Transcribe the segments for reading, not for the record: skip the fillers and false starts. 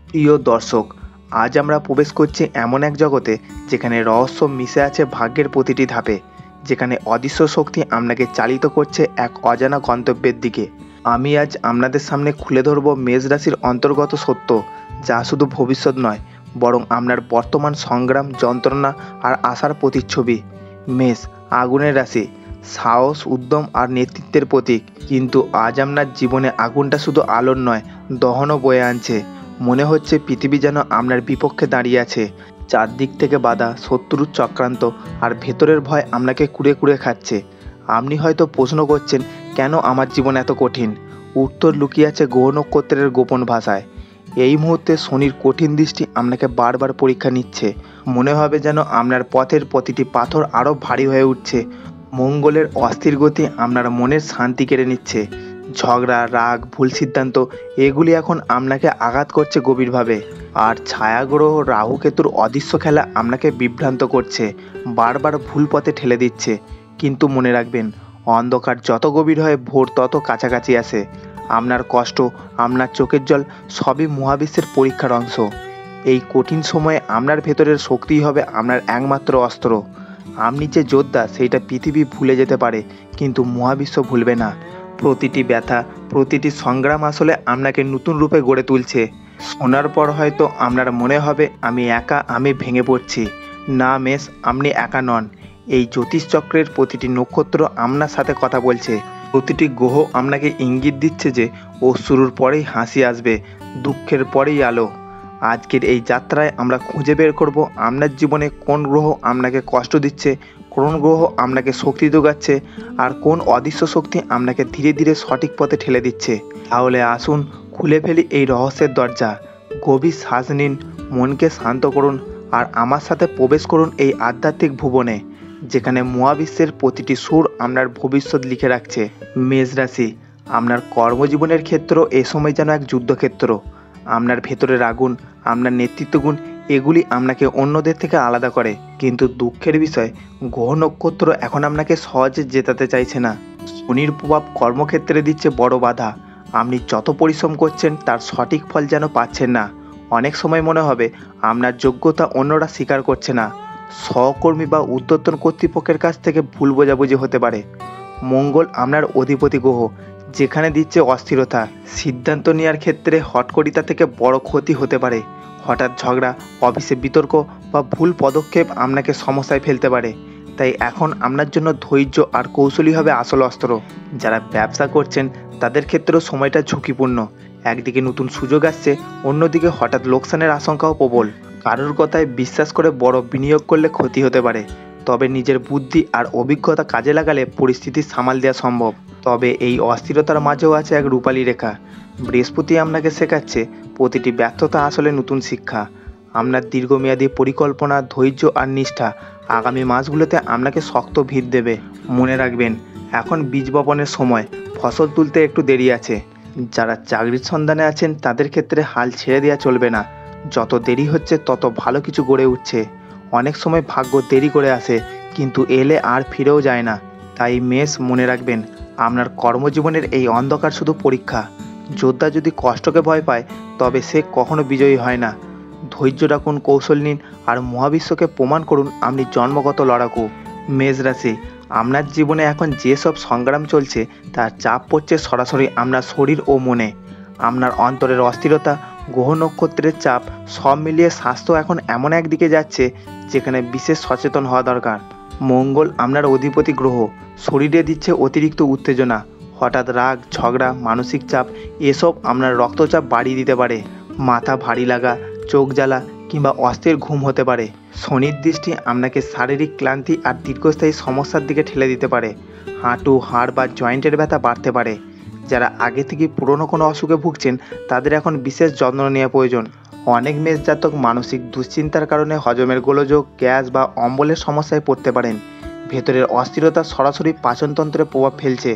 প্রিয় দর্শক, আজ আমরা প্রবেশ করছি এমন এক জগতে যেখানে রহস্য মিশে আছে ভাগ্যের প্রতিটি ধাপে, যেখানে অদৃশ্য শক্তি আপনাকে চালিত করছে এক অজানা গন্তব্যের দিকে। আমি আজ আপনাদের সামনে খুলে ধরব মেষ রাশির অন্তর্গত সত্য, যা শুধু ভবিষ্যৎ নয়, বরং আপনার বর্তমান সংগ্রাম, যন্ত্রণা আর আশার প্রতিচ্ছবি। মেষ আগুনের রাশি, সাহস, উদ্যম আর নেতৃত্বের প্রতীক। কিন্তু আজ আপনার জীবনে আগুনটা শুধু আলোর নয়, দহনও বয়ে আনছে। মনে হচ্ছে পৃথিবী যেন আপনার বিপক্ষে দাঁড়িয়ে আছে। চারদিক থেকে বাধা, শত্রুর চক্রান্ত আর ভেতরের ভয় আপনাকে কুড়ে কুড়ে খাচ্ছে। আপনি হয়তো প্রশ্ন করছেন, কেন আমার জীবন এত কঠিন? উত্তর লুকিয়ে আছে গ্রহ নক্ষত্রের গোপন ভাষায়। এই মুহূর্তে শনির কঠিন দৃষ্টি আপনাকে বারবার পরীক্ষা নিচ্ছে। মনে হবে যেন আপনার পথের প্রতিটি পাথর আরও ভারী হয়ে উঠছে। মঙ্গলের অস্থির গতি আপনার মনের শান্তি কেড়ে নিচ্ছে। ঝগড়া, রাগ, ভুল সিদ্ধান্ত এগুলি এখন আপনাকে আঘাত করছে গভীরভাবে। আর ছায়াগ্রহ রাহুকেতুর অদৃশ্য খেলা আপনাকে বিভ্রান্ত করছে, বারবার ভুল পথে ঠেলে দিচ্ছে। কিন্তু মনে রাখবেন, অন্ধকার যত গভীর হয়, ভোর তত কাছাকাছি আসে। আপনার কষ্ট, আপনার চোখের জল সবই মহাবিশ্বের পরীক্ষার অংশ। এই কঠিন সময়ে আপনার ভেতরের শক্তিই হবে আপনার একমাত্র অস্ত্র। আপনি যে যোদ্ধা সেইটা পৃথিবী ভুলে যেতে পারে, কিন্তু মহাবিশ্ব ভুলবে না। প্রতিটি ব্যথা, প্রতিটি সংগ্রাম আসলে আপনাকে নতুন রূপে গড়ে তুলছে। শোনার পর হয়তো আপনার মনে হবে, আমি একা, আমি ভেঙে পড়ছি। না মেষ, আপনি একা নন। এই জ্যোতিষচক্রের প্রতিটি নক্ষত্র আপনার সাথে কথা বলছে। প্রতিটি গ্রহ আপনাকে ইঙ্গিত দিচ্ছে যে শুরুর পরেই হাসি আসবে, দুঃখের পরেই আলো। আজকের এই যাত্রায় আমরা খুঁজে বের করব আপনার জীবনে কোন গ্রহ আপনাকে কষ্ট দিচ্ছে, কোন গ্রহ আপনাকে শক্তি যোগাচ্ছে, আর কোন অদৃশ্য শক্তি আপনাকে ধীরে ধীরে সঠিক পথে ঠেলে দিচ্ছে। তাহলে আসুন খুলে ফেলি এই রহস্যের দরজা। গভীর শ্বাস নিন, মনকে শান্ত করুন, আর আমার সাথে প্রবেশ করুন এই আধ্যাত্মিক ভুবনে, যেখানে মহাবিশ্বের প্রতিটি সুর আপনার ভবিষ্যৎ লিখে রাখছে। মেষ রাশি, আপনার কর্মজীবনের ক্ষেত্র এ সময় যেন এক যুদ্ধক্ষেত্র। আপনার ভেতরের আগুন, আপনার নেতৃত্বগুণ এগুলি আপনাকে অন্যদের থেকে আলাদা করে। কিন্তু দুঃখের বিষয়, গ্রহ নক্ষত্র এখন আপনাকে সহজে জেতাতে চাইছে না। শনির প্রভাব কর্মক্ষেত্রে দিচ্ছে বড় বাধা। আপনি যত পরিশ্রম করছেন তার সঠিক ফল যেন পাচ্ছেন না। অনেক সময় মনে হবে আপনার যোগ্যতা অন্যরা স্বীকার করছে না। সহকর্মী বা ঊর্ধ্বতন কর্তৃপক্ষের কাছ থেকে ভুল বোঝাবুঝি হতে পারে। মঙ্গল আপনার অধিপতি গ্রহ, যেখানে দিচ্ছে অস্থিরতা। সিদ্ধান্ত নেওয়ার ক্ষেত্রে হটকরিতা থেকে বড় ক্ষতি হতে পারে। হঠাৎ ঝগড়া, অফিসে বিতর্ক বা ভুল পদক্ষেপ আপনাকে সমস্যায় ফেলতে পারে। তাই এখন আপনার জন্য ধৈর্য আর কৌশলী হবে আসল অস্ত্র। যারা ব্যবসা করছেন তাদের ক্ষেত্রেও সময়টা ঝুঁকিপূর্ণ। একদিকে নতুন সুযোগ আসছে, অন্যদিকে হঠাৎ লোকসানের আশঙ্কাও প্রবল। কারোর কথায় বিশ্বাস করে বড় বিনিয়োগ করলে ক্ষতি হতে পারে। তবে নিজের বুদ্ধি আর অভিজ্ঞতা কাজে লাগালে পরিস্থিতি সামাল দেওয়া সম্ভব। তবে এই অস্থিরতার মাঝেও আছে এক রূপালী রেখা। বৃহস্পতি আপনাকে শেখাচ্ছে প্রতিটি ব্যর্থতা আসলে নতুন শিক্ষা। আপনার দীর্ঘমেয়াদী পরিকল্পনা, ধৈর্য আর নিষ্ঠা আগামী মাসগুলোতে আপনাকে শক্ত ভিত দেবে। মনে রাখবেন, এখন বীজ বপনের সময়, ফসল তুলতে একটু দেরি আছে। যারা চাকরির সন্ধানে আছেন তাদের ক্ষেত্রে হাল ছেড়ে দেওয়া চলবে না। যত দেরি হচ্ছে তত ভালো কিছু গড়ে উঠছে। অনেক সময় ভাগ্য দেরি করে আসে, কিন্তু এলে আর ফিরেও যায় না। তাই মেষ, মনে রাখবেন, আপনার কর্মজীবনের এই অন্ধকার শুধু পরীক্ষা। যোদ্ধা যদি কষ্টকে ভয় পায়, তবে সে কখনো বিজয়ী হয় না। ধৈর্য রাখুন, কৌশল নিন, আর মহাবিশ্বকে প্রমাণ করুন আপনি জন্মগত লড়াকু। মেষ রাশি, আপনার জীবনে এখন যেসব সংগ্রাম চলছে তার চাপ পড়ছে সরাসরি আপনার শরীর ও মনে। আপনার অন্তরের অস্থিরতা, গ্রহ নক্ষত্রের চাপ সব মিলিয়ে স্বাস্থ্য এখন এমন একদিকে যাচ্ছে যেখানে বিশেষ সচেতন হওয়া দরকার। মঙ্গল আপনার অধিপতি গ্রহ, শরীরে দিচ্ছে অতিরিক্ত উত্তেজনা। হঠাৎ রাগ, ঝগড়া, মানসিক চাপ এসব আপনার রক্তচাপ বাড়িয়ে দিতে পারে। মাথা ভারী লাগা, চোখ জ্বালা কিংবা অস্থির ঘুম হতে পারে। শনির দৃষ্টি আপনাকে শারীরিক ক্লান্তি আর দীর্ঘস্থায়ী সমস্যার দিকে ঠেলে দিতে পারে। হাঁটু, হাড় বা জয়েন্টের ব্যথা বাড়তে পারে। যারা আগে থেকে পুরনো কোনো অসুখে ভুগছেন তাদের এখন বিশেষ যত্ন নেওয়া প্রয়োজন। অনেক মেষ জাতক মানসিক দুশ্চিন্তার কারণে হজমের গোলযোগ, গ্যাস বা অম্বলের সমস্যায় পড়তে পারেন। ভেতরের অস্থিরতা সরাসরি পাচনতন্ত্রে প্রভাব ফেলছে।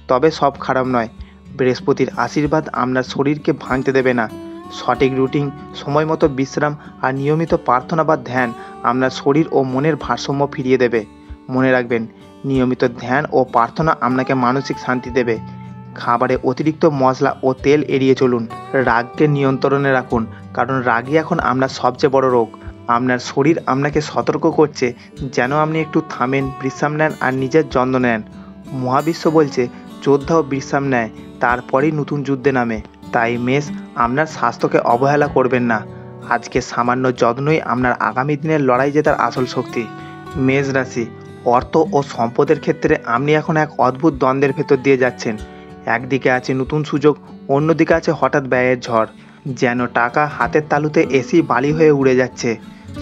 তবে সব খারাপ নয়। বৃহস্পতির আশীর্বাদ আপনার শরীরকে ভাঙতে দেবে না। সঠিক রুটিন, সময় মতো বিশ্রাম আর নিয়মিত প্রার্থনা বা ধ্যান আপনার শরীর ও মনের ভারসাম্য ফিরিয়ে দেবে। মনে রাখবেন, নিয়মিত ধ্যান ও প্রার্থনা আপনাকে মানসিক শান্তি দেবে। খাবারে অতিরিক্ত মশলা ও তেল এড়িয়ে চলুন। রাগকে নিয়ন্ত্রণে রাখুন, কারণ রাগই এখন আপনার সবচেয়ে বড় রোগ। আপনার শরীর আপনাকে সতর্ক করছে যেন আপনি একটু থামেন, বিশ্রাম নেন আর নিজের যত্ন নেন। মহাবিশ্ব বলছে যোদ্ধাও বিশ্রাম নেয়, তারপরেই নতুন যুদ্ধে নামে। তাই মেষ, আপনার স্বাস্থ্যকে অবহেলা করবেন না। আজকে সামান্য যত্নই আপনার আগামী দিনের লড়াই জেতার আসল শক্তি। মেষ রাশি, অর্থ ও সম্পদের ক্ষেত্রে আপনি এখন এক অদ্ভুত দ্বন্দ্বের ভেতর দিয়ে যাচ্ছেন। একদিকে আছে নতুন সুযোগ, অন্যদিকে আছে হঠাৎ ব্যয়ের ঝড়। যেন টাকা হাতের তালুতে এসি বালি হয়ে উড়ে যাচ্ছে।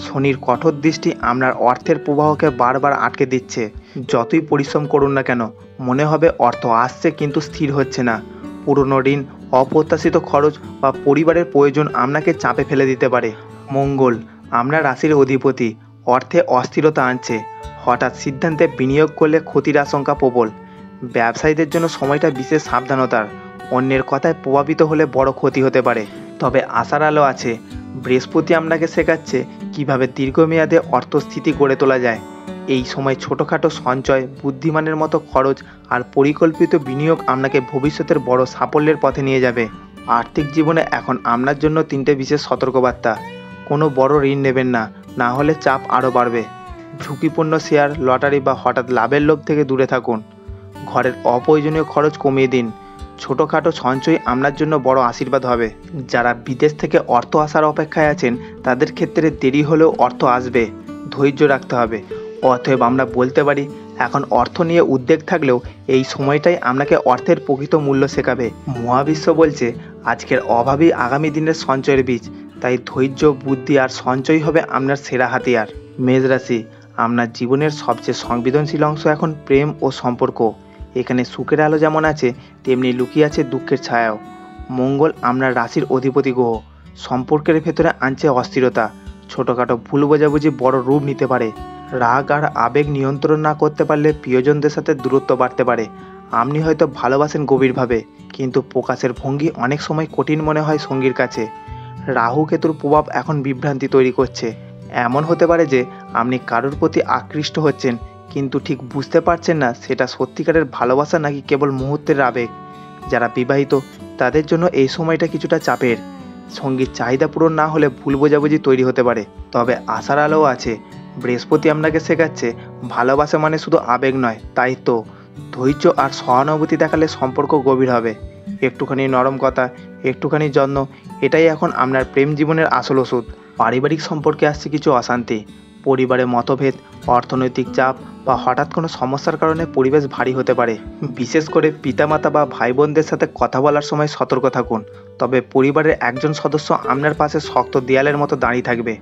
শনির কঠোর দৃষ্টি আপনার অর্থের প্রবাহকে বারবার আটকে দিচ্ছে। যতই পরিশ্রম করুন না কেন, মনে হবে অর্থ আসছে কিন্তু স্থির হচ্ছে না। পুরনো ঋণ, অপ্রত্যাশিত খরচ বা পরিবারের প্রয়োজন আপনাকে চাপে ফেলে দিতে পারে। মঙ্গল, আপনার রাশির অধিপতি, অর্থে অস্থিরতা আনছে। হঠাৎ সিদ্ধান্তে বিনিয়োগ করলে ক্ষতির আশঙ্কা প্রবল। ব্যবসায়ীদের জন্য সময়টা বিশেষ সাবধানতার। অন্যের কথায় প্রভাবিত হলে বড় ক্ষতি হতে পারে। তবে আশার আলো আছে। বৃহস্পতি আপনাকে শেখাচ্ছে কিভাবে দীর্ঘমেয়াদে অর্থস্থিতি গড়ে তোলা যায়। এই সময় ছোটোখাটো সঞ্চয়, বুদ্ধিমানের মতো খরচ আর পরিকল্পিত বিনিয়োগ আপনাকে ভবিষ্যতের বড় সাফল্যের পথে নিয়ে যাবে। আর্থিক জীবনে এখন আপনার জন্য 3টে বিশেষ সতর্কবার্তা। কোনো বড় ঋণ নেবেন না, না হলে চাপ আরও বাড়বে। ঝুঁকিপূর্ণ শেয়ার, লটারি বা হঠাৎ লাভের লোভ থেকে দূরে থাকুন। ঘরের অপ্রয়োজনীয় খরচ কমিয়ে দিন। ছোটোখাটো সঞ্চয় আপনার জন্য বড় আশীর্বাদ হবে। যারা বিদেশ থেকে অর্থ আসার অপেক্ষায় আছেন, তাদের ক্ষেত্রে দেরি হলেও অর্থ আসবে। ধৈর্য রাখতে হবে। অতএব আমরা বলতে পারি, এখন অর্থ নিয়ে উদ্বেগ থাকলেও এই সময়টাই আপনাকে অর্থের প্রকৃত মূল্য শেখাবে। মহাবিশ্ব বলছে আজকের অভাবই আগামী দিনের সঞ্চয়ের বীজ। তাই ধৈর্য, বুদ্ধি আর সঞ্চয় হবে আপনার সেরা হাতিয়ার। মেষ রাশি, আপনার জীবনের সবচেয়ে সংবেদনশীল অংশ এখন প্রেম ও সম্পর্ক। এখানে সুখের আলো যেমন আছে, তেমনি লুকিয়ে আছে দুঃখের ছায়াও। মঙ্গল আপনার রাশির অধিপতি গ্রহ, সম্পর্কের ভেতরে আনছে অস্থিরতা। ছোটোখাটো ভুল বোঝাবুঝি বড় রূপ নিতে পারে। রাগ আর আবেগ নিয়ন্ত্রণ না করতে পারলে প্রিয়জনদের সাথে দূরত্ব বাড়তে পারে। আপনি হয়তো ভালোবাসেন গভীরভাবে, কিন্তু প্রকাশের ভঙ্গি অনেক সময় কঠিন মনে হয় সঙ্গীর কাছে। রাহু কেতুর প্রভাব এখন বিভ্রান্তি তৈরি করছে। এমন হতে পারে যে আপনি কারোর প্রতি আকৃষ্ট হচ্ছেন, কিন্তু ঠিক বুঝতে পারছেন না সেটা সত্যিকারের ভালোবাসা নাকি কেবল মুহূর্তের আবেগ। যারা বিবাহিত, তাদের জন্য এই সময়টা কিছুটা চাপের। সঙ্গীর চাহিদা পূরণ না হলে ভুল বোঝাবুঝি তৈরি হতে পারে। তবে আশার আলোও আছে। বৃহস্পতি আপনাকে শেখাচ্ছে ভালোবাসা মানে শুধু আবেগ নয়, দায়িত্ব। ধৈর্য আর সহানুভূতি দেখালে সম্পর্ক গভীর হবে। একটুখানি নরম কথা, একটুখানি যত্ন, এটাই এখন আপনার প্রেম জীবনের আসল ওষুধ। পারিবারিক সম্পর্কে আসছে কিছু অশান্তি। পরিবারে মতভেদ, অর্থনৈতিক চাপ বা হঠাৎ কোনো সমস্যার কারণে পরিবেশ ভারী হতে পারে। বিশেষ করে পিতামাতা বা ভাই বোনদের সাথে কথা বলার সময় সতর্ক থাকুন। তবে পরিবারের একজন সদস্য আপনার পাশে শক্ত দেয়ালের মতো দাঁড়িয়ে থাকবে।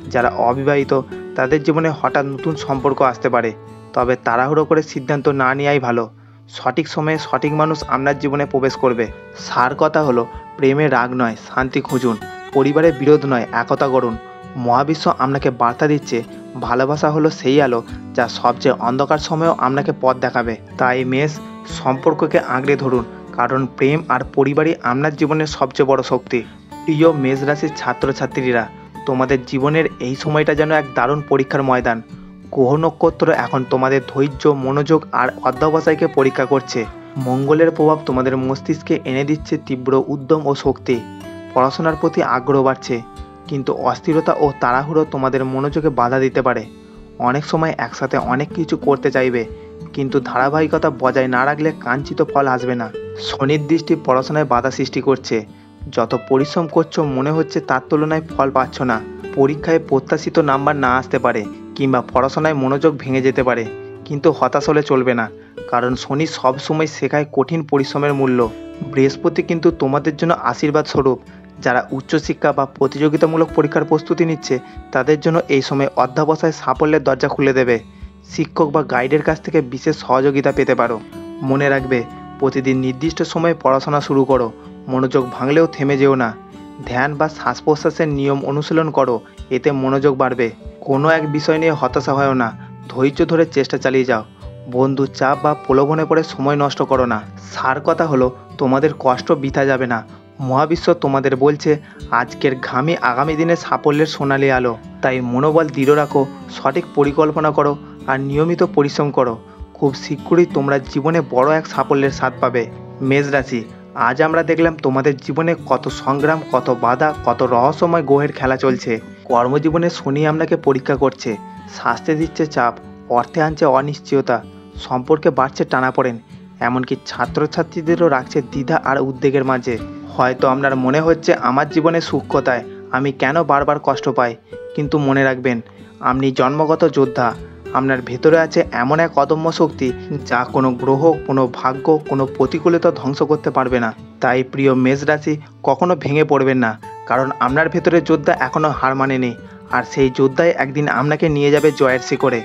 যারা অবিবাহিত, তাদের জীবনে হঠাৎ নতুন সম্পর্ক আসতে পারে। তবে তাড়াহুড়ো করে সিদ্ধান্ত না নেওয়াই ভালো। সঠিক সময়ে সঠিক মানুষ আপনার জীবনে প্রবেশ করবে। সার কথা হলো, প্রেমে রাগ নয়, শান্তি খুঁজুন। পরিবারে বিরোধ নয়, একতা গড়ুন। মহাবিশ্ব আপনাকে বার্তা দিচ্ছে ভালোবাসা হলো সেই আলো যা সবচেয়ে অন্ধকার সময়েও আপনাকে পথ দেখাবে। তাই মেষ, সম্পর্ককে আঁকড়ে ধরুন, কারণ প্রেম আর পরিবারই আপনার জীবনের সবচেয়ে বড় শক্তি। প্রিয় মেষ রাশির ছাত্রছাত্রীরা, তোমাদের জীবনের এই সময়টা যেন এক দারুণ পরীক্ষার ময়দান। গ্রহ নক্ষত্র এখন তোমাদের ধৈর্য, মনোযোগ আর অধ্যবসায়কে পরীক্ষা করছে। মঙ্গলের প্রভাব তোমাদের মস্তিষ্কে এনে দিচ্ছে তীব্র উদ্যম ও শক্তি। পড়াশোনার প্রতি আগ্রহ বাড়ছে, কিন্তু অস্থিরতা ও তাড়াহুড়ো তোমাদের মনোযোগে বাধা দিতে পারে। অনেক সময় একসাথে অনেক কিছু করতে চাইবে, কিন্তু ধারাবাহিকতা বজায় না রাখলে কাঙ্ক্ষিত ফল আসবে না। শনির দৃষ্টি পড়াশোনায় বাধা সৃষ্টি করছে। যত পরিশ্রম করছো মনে হচ্ছে তার তুলনায় ফল পাচ্ছ না। পরীক্ষায় প্রত্যাশিত নাম্বার না আসতে পারে, কিংবা পড়াশোনায় মনোযোগ ভেঙে যেতে পারে। কিন্তু হতাশ হলে চলবে না, কারণ শনি সবসময় শেখায় কঠিন পরিশ্রমের মূল্য। বৃহস্পতি কিন্তু তোমাদের জন্য আশীর্বাদ স্বরূপ। যারা উচ্চশিক্ষা বা প্রতিযোগিতামূলক পরীক্ষার প্রস্তুতি নিচ্ছে, তাদের জন্য এই সময় অধ্যবসায় সাফল্যের দরজা খুলে দেবে। শিক্ষক বা গাইডের কাছ থেকে বিশেষ সহযোগিতা পেতে পারো। মনে রাখবে, প্রতিদিন নির্দিষ্ট সময়ে পড়াশোনা শুরু করো। মনোযোগ ভাঙলেও থেমে যেও না। ধ্যান বা শ্বাস প্রশ্বাসের নিয়ম অনুশীলন করো, এতে মনোযোগ বাড়বে। কোনো এক বিষয় নিয়ে হতাশা হয় না, ধৈর্য ধরে চেষ্টা চালিয়ে যাও। বন্ধুর চাপ বা প্রলোভনে পড়ে সময় নষ্ট করো না। সার কথা হলো, তোমাদের কষ্ট বৃথা যাবে না। মহাবিশ্ব তোমাদের বলছে আজকের ঘামই আগামী দিনে সাফল্যের সোনালি আলো। তাই মনোবল দৃঢ় রাখো, সঠিক পরিকল্পনা করো আর নিয়মিত পরিশ্রম করো। খুব শীঘ্রই তোমরা জীবনে বড় এক সাফল্যের স্বাদ পাবে। মেষ রাশি, আজ আমরা দেখলাম তোমাদের জীবনে কত সংগ্রাম, কত বাধা, কত রহস্যময় গ্রহের খেলা চলছে। কর্মজীবনে শনি আপনাকে পরীক্ষা করছে, স্বাস্থ্যে দিচ্ছে চাপ, অর্থে আনছে অনিশ্চয়তা, সম্পর্কে বাড়ছে টানাপোড়েন, এমনকি ছাত্রছাত্রীদেরও রাখছে দ্বিধা আর উদ্বেগের মাঝে। হয়তো আপনার মনে হচ্ছে আমার জীবনে সুখ কোথায়, আমি কেন বারবার কষ্ট পাই, কিন্তু মনে রাখবেন আপনি জন্মগত যোদ্ধা। আপনার ভেতরে আছে এমন এক অদম্য শক্তি যা কোনো গ্রহ, কোনো ভাগ্য, কোনো প্রতিকূলতা ধ্বংস করতে পারবে না। তাই প্রিয় মেষ রাশি, কখনো ভেঙে পড়বেন না, কারণ আপনার ভেতরে যোদ্ধা এখনও হার মানেনি, আর সেই যোদ্ধাই একদিন আপনাকে নিয়ে যাবে জয়ের শিখরে।